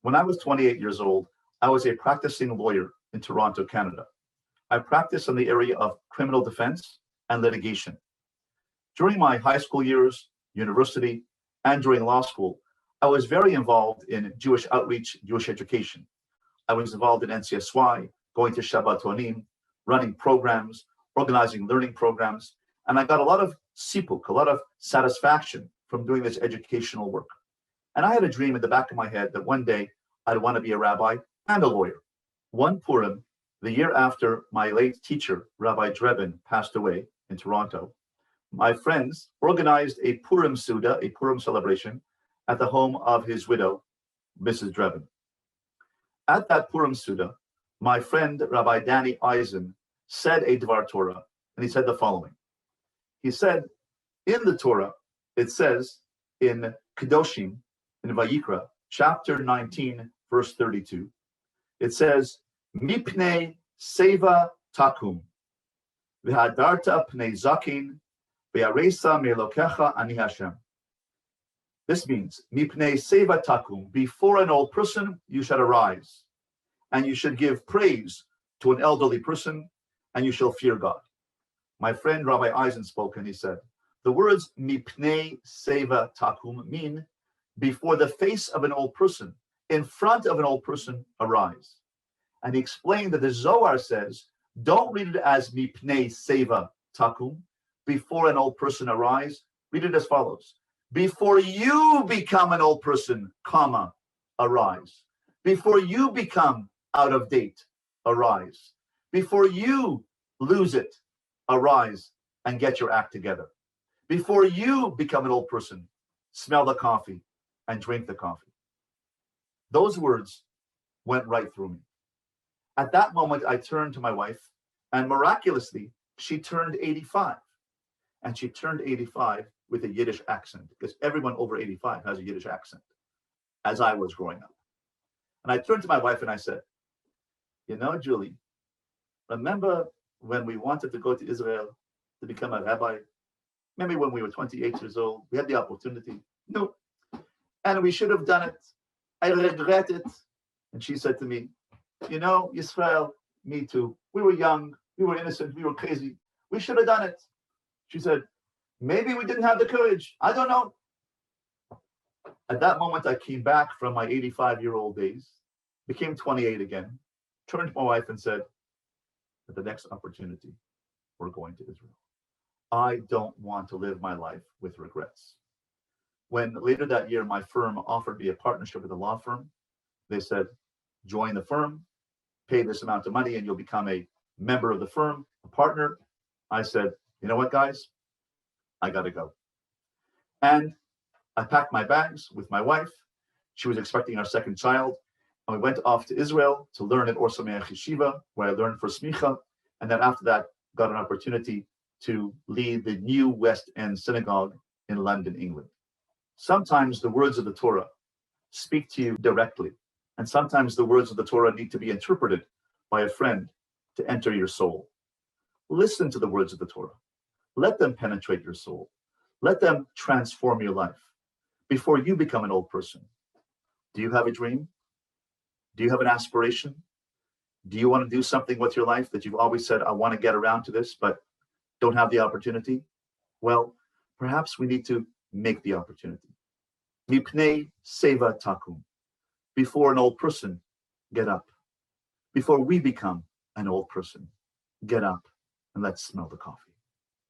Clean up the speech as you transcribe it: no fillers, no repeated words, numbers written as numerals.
When I was 28 years old, I was a practicing lawyer in Toronto, Canada. I practiced in the area of criminal defense and litigation. During my high school years, university, and during law school, I was very involved in Jewish outreach, Jewish education. I was involved in NCSY, going to Shabbatonim, running programs, organizing learning programs, and I got a lot of sipuk, a lot of satisfaction from doing this educational work. And I had a dream in the back of my head that one day I'd want to be a rabbi and a lawyer. One Purim, the year after my late teacher, Rabbi Drebin, passed away in Toronto, my friends organized a Purim Suda, a Purim celebration, at the home of his widow, Mrs. Drebin. At that Purim Suda, my friend, Rabbi Danny Eisen, said a Dvar Torah, and he said the following. He said, in the Torah, it says in Kedoshim, in Vayikra, chapter 19, verse 32, it says, Mipnei seva takum, v'hadarta pnei zakin, v'aresa melokecha ani Hashem. This means, Mipnei seva takum, before an old person, you should arise, and you should give praise to an elderly person, and you shall fear God. My friend Rabbi Eisen spoke, and he said, the words Mipnei seva takum mean before the face of an old person, in front of an old person, arise. And he explained that the Zohar says, don't read it as Mipnei seva takum, before an old person arise. Read it as follows. Before you become an old person, comma, arise. Before you become out of date, arise. Before you lose it, arise and get your act together. Before you become an old person, smell the coffee and drink the coffee. Those words went right through me. At that moment, I turned to my wife, and miraculously, she turned 85. And she turned 85 with a Yiddish accent, because everyone over 85 has a Yiddish accent, as I was growing up. And I turned to my wife and I said, you know, Julie, remember when we wanted to go to Israel to become a rabbi? Maybe when we were 28 years old, we had the opportunity. No. And we should have done it. I regret it. And she said to me, you know, Yisrael, me too. We were young, we were innocent, we were crazy. We should have done it. She said, maybe we didn't have the courage. I don't know. At that moment, I came back from my 85-year-old days, became 28 again, turned to my wife and said, at the next opportunity, we're going to Israel. I don't want to live my life with regrets. When later that year, my firm offered me a partnership with a law firm, they said, join the firm, pay this amount of money, and you'll become a member of the firm, a partner. I said, you know what, guys? I got to go. And I packed my bags with my wife. She was expecting our second child. And we went off to Israel to learn at Or Sameach Yeshiva, where I learned for smicha. And then after that, got an opportunity to lead the new West End Synagogue in London, England. Sometimes the words of the Torah speak to you directly. And sometimes the words of the Torah need to be interpreted by a friend to enter your soul. Listen to the words of the Torah. Let them penetrate your soul. Let them transform your life before you become an old person. Do you have a dream? Do you have an aspiration? Do you want to do something with your life that you've always said, I want to get around to this, but don't have the opportunity? Well, perhaps we need to make the opportunity. Mipnei seva takum. Before an old person, get up. Before we become an old person, get up and let's smell the coffee.